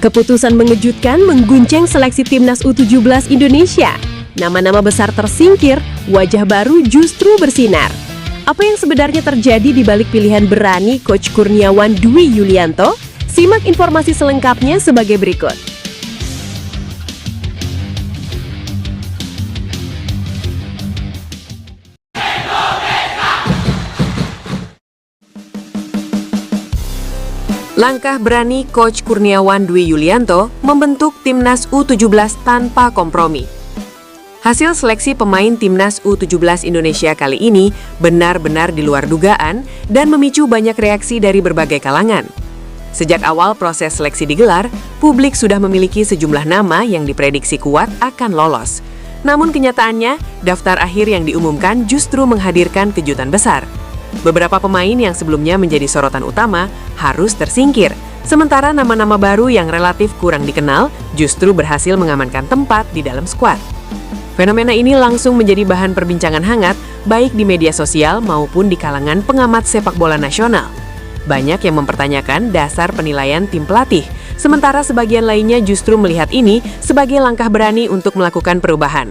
Keputusan mengejutkan mengguncang seleksi timnas U17 Indonesia. Nama-nama besar tersingkir, wajah baru justru bersinar. Apa yang sebenarnya terjadi di balik pilihan berani Coach Kurniawan Dwi Yulianto? Simak informasi selengkapnya sebagai berikut. Langkah berani Coach Kurniawan Dwi Yulianto membentuk timnas U17 tanpa kompromi. Hasil seleksi pemain timnas U17 Indonesia kali ini benar-benar di luar dugaan dan memicu banyak reaksi dari berbagai kalangan. Sejak awal proses seleksi digelar, publik sudah memiliki sejumlah nama yang diprediksi kuat akan lolos. Namun kenyataannya, daftar akhir yang diumumkan justru menghadirkan kejutan besar. Beberapa pemain yang sebelumnya menjadi sorotan utama harus tersingkir, sementara nama-nama baru yang relatif kurang dikenal justru berhasil mengamankan tempat di dalam skuad. Fenomena ini langsung menjadi bahan perbincangan hangat baik di media sosial maupun di kalangan pengamat sepak bola nasional. Banyak yang mempertanyakan dasar penilaian tim pelatih, sementara sebagian lainnya justru melihat ini sebagai langkah berani untuk melakukan perubahan.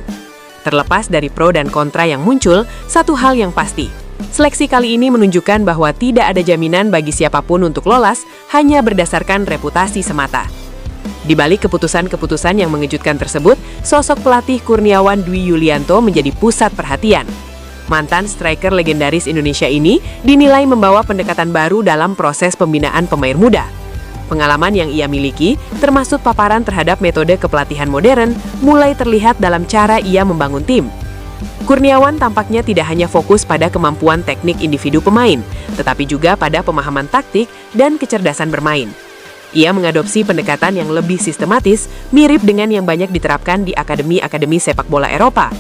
Terlepas dari pro dan kontra yang muncul, satu hal yang pasti, seleksi kali ini menunjukkan bahwa tidak ada jaminan bagi siapapun untuk lolos hanya berdasarkan reputasi semata. Di balik keputusan-keputusan yang mengejutkan tersebut, sosok pelatih Kurniawan Dwi Yulianto menjadi pusat perhatian. Mantan striker legendaris Indonesia ini dinilai membawa pendekatan baru dalam proses pembinaan pemain muda. Pengalaman yang ia miliki, termasuk paparan terhadap metode kepelatihan modern, mulai terlihat dalam cara ia membangun tim. Kurniawan tampaknya tidak hanya fokus pada kemampuan teknik individu pemain, tetapi juga pada pemahaman taktik dan kecerdasan bermain. Ia mengadopsi pendekatan yang lebih sistematis, mirip dengan yang banyak diterapkan di akademi-akademi sepak bola Eropa.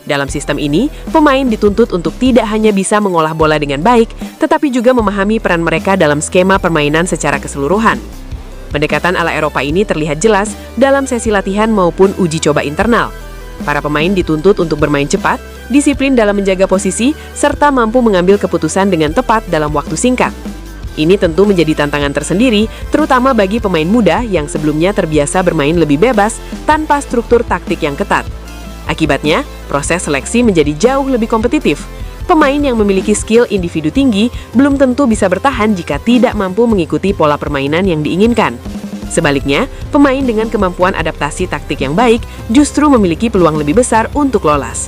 Dalam sistem ini, pemain dituntut untuk tidak hanya bisa mengolah bola dengan baik, tetapi juga memahami peran mereka dalam skema permainan secara keseluruhan. Pendekatan ala Eropa ini terlihat jelas dalam sesi latihan maupun uji coba internal. Para pemain dituntut untuk bermain cepat, disiplin dalam menjaga posisi, serta mampu mengambil keputusan dengan tepat dalam waktu singkat. Ini tentu menjadi tantangan tersendiri, terutama bagi pemain muda yang sebelumnya terbiasa bermain lebih bebas tanpa struktur taktik yang ketat. Akibatnya, proses seleksi menjadi jauh lebih kompetitif. Pemain yang memiliki skill individu tinggi belum tentu bisa bertahan jika tidak mampu mengikuti pola permainan yang diinginkan. Sebaliknya, pemain dengan kemampuan adaptasi taktik yang baik justru memiliki peluang lebih besar untuk lolos.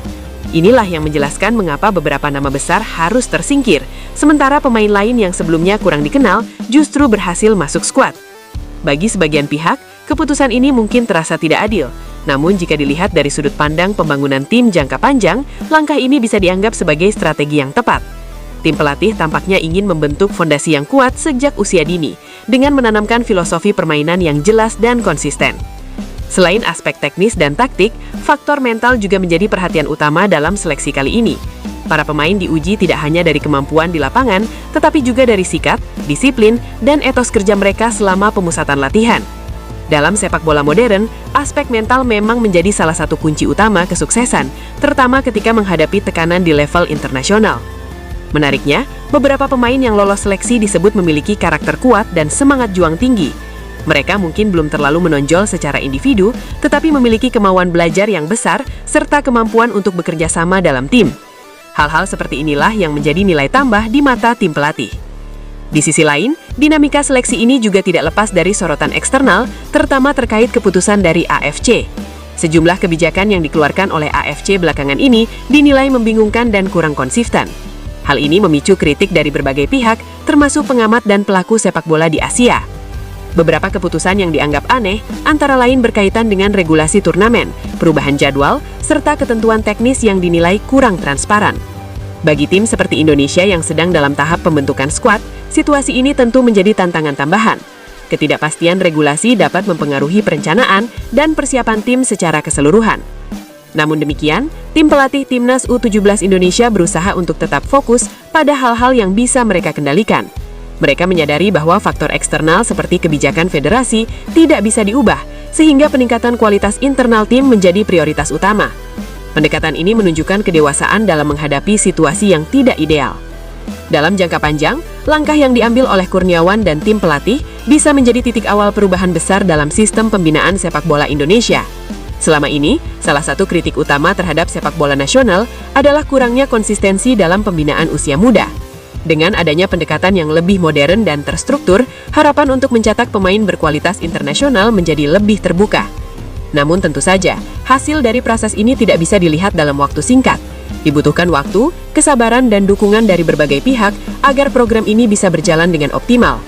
Inilah yang menjelaskan mengapa beberapa nama besar harus tersingkir, sementara pemain lain yang sebelumnya kurang dikenal justru berhasil masuk skuad. Bagi sebagian pihak, keputusan ini mungkin terasa tidak adil. Namun jika dilihat dari sudut pandang pembangunan tim jangka panjang, langkah ini bisa dianggap sebagai strategi yang tepat. Tim pelatih tampaknya ingin membentuk fondasi yang kuat sejak usia dini, dengan menanamkan filosofi permainan yang jelas dan konsisten. Selain aspek teknis dan taktik, faktor mental juga menjadi perhatian utama dalam seleksi kali ini. Para pemain diuji tidak hanya dari kemampuan di lapangan, tetapi juga dari sikap, disiplin, dan etos kerja mereka selama pemusatan latihan. Dalam sepak bola modern, aspek mental memang menjadi salah satu kunci utama kesuksesan, terutama ketika menghadapi tekanan di level internasional. Menariknya, beberapa pemain yang lolos seleksi disebut memiliki karakter kuat dan semangat juang tinggi. Mereka mungkin belum terlalu menonjol secara individu, tetapi memiliki kemauan belajar yang besar serta kemampuan untuk bekerja sama dalam tim. Hal-hal seperti inilah yang menjadi nilai tambah di mata tim pelatih. Di sisi lain, dinamika seleksi ini juga tidak lepas dari sorotan eksternal, terutama terkait keputusan dari AFC. Sejumlah kebijakan yang dikeluarkan oleh AFC belakangan ini dinilai membingungkan dan kurang konsisten. Hal ini memicu kritik dari berbagai pihak, termasuk pengamat dan pelaku sepak bola di Asia. Beberapa keputusan yang dianggap aneh antara lain berkaitan dengan regulasi turnamen, perubahan jadwal, serta ketentuan teknis yang dinilai kurang transparan. Bagi tim seperti Indonesia yang sedang dalam tahap pembentukan skuad, situasi ini tentu menjadi tantangan tambahan. Ketidakpastian regulasi dapat mempengaruhi perencanaan dan persiapan tim secara keseluruhan. Namun demikian, tim pelatih timnas U17 Indonesia berusaha untuk tetap fokus pada hal-hal yang bisa mereka kendalikan. Mereka menyadari bahwa faktor eksternal seperti kebijakan federasi tidak bisa diubah, sehingga peningkatan kualitas internal tim menjadi prioritas utama. Pendekatan ini menunjukkan kedewasaan dalam menghadapi situasi yang tidak ideal. Dalam jangka panjang, langkah yang diambil oleh Kurniawan dan tim pelatih bisa menjadi titik awal perubahan besar dalam sistem pembinaan sepak bola Indonesia. Selama ini, salah satu kritik utama terhadap sepak bola nasional adalah kurangnya konsistensi dalam pembinaan usia muda. Dengan adanya pendekatan yang lebih modern dan terstruktur, harapan untuk mencetak pemain berkualitas internasional menjadi lebih terbuka. Namun tentu saja, hasil dari proses ini tidak bisa dilihat dalam waktu singkat. Dibutuhkan waktu, kesabaran, dan dukungan dari berbagai pihak agar program ini bisa berjalan dengan optimal.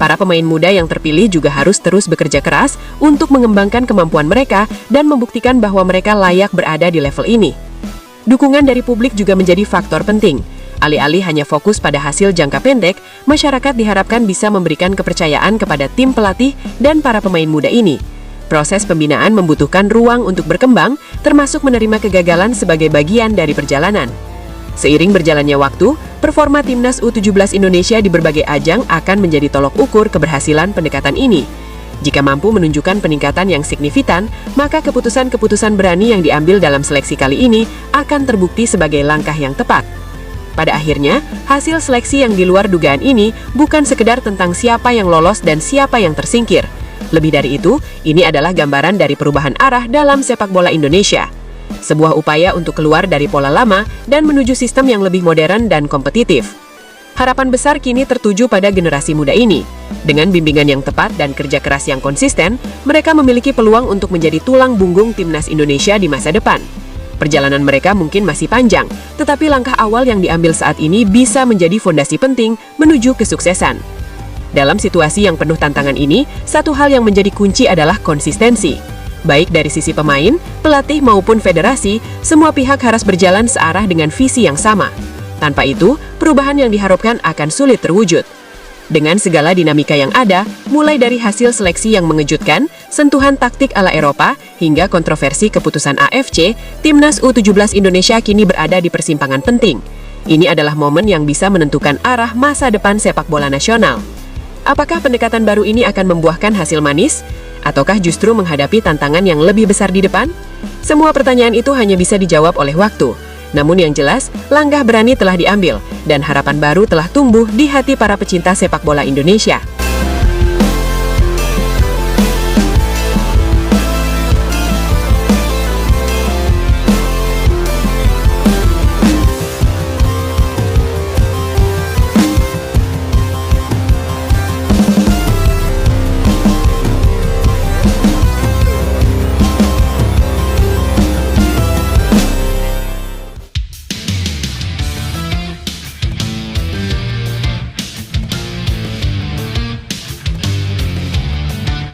Para pemain muda yang terpilih juga harus terus bekerja keras untuk mengembangkan kemampuan mereka dan membuktikan bahwa mereka layak berada di level ini. Dukungan dari publik juga menjadi faktor penting. Alih-alih hanya fokus pada hasil jangka pendek, masyarakat diharapkan bisa memberikan kepercayaan kepada tim pelatih dan para pemain muda ini. Proses pembinaan membutuhkan ruang untuk berkembang, termasuk menerima kegagalan sebagai bagian dari perjalanan. Seiring berjalannya waktu, performa Timnas U17 Indonesia di berbagai ajang akan menjadi tolok ukur keberhasilan pendekatan ini. Jika mampu menunjukkan peningkatan yang signifikan, maka keputusan-keputusan berani yang diambil dalam seleksi kali ini akan terbukti sebagai langkah yang tepat. Pada akhirnya, hasil seleksi yang di luar dugaan ini bukan sekedar tentang siapa yang lolos dan siapa yang tersingkir. Lebih dari itu, ini adalah gambaran dari perubahan arah dalam sepak bola Indonesia. Sebuah upaya untuk keluar dari pola lama dan menuju sistem yang lebih modern dan kompetitif. Harapan besar kini tertuju pada generasi muda ini. Dengan bimbingan yang tepat dan kerja keras yang konsisten, mereka memiliki peluang untuk menjadi tulang punggung Timnas Indonesia di masa depan. Perjalanan mereka mungkin masih panjang, tetapi langkah awal yang diambil saat ini bisa menjadi fondasi penting menuju kesuksesan. Dalam situasi yang penuh tantangan ini, satu hal yang menjadi kunci adalah konsistensi. Baik dari sisi pemain, pelatih maupun federasi, semua pihak harus berjalan searah dengan visi yang sama. Tanpa itu, perubahan yang diharapkan akan sulit terwujud. Dengan segala dinamika yang ada, mulai dari hasil seleksi yang mengejutkan, sentuhan taktik ala Eropa, hingga kontroversi keputusan AFC, Timnas U17 Indonesia kini berada di persimpangan penting. Ini adalah momen yang bisa menentukan arah masa depan sepak bola nasional. Apakah pendekatan baru ini akan membuahkan hasil manis? Ataukah justru menghadapi tantangan yang lebih besar di depan? Semua pertanyaan itu hanya bisa dijawab oleh waktu. Namun yang jelas, langkah berani telah diambil dan harapan baru telah tumbuh di hati para pecinta sepak bola Indonesia.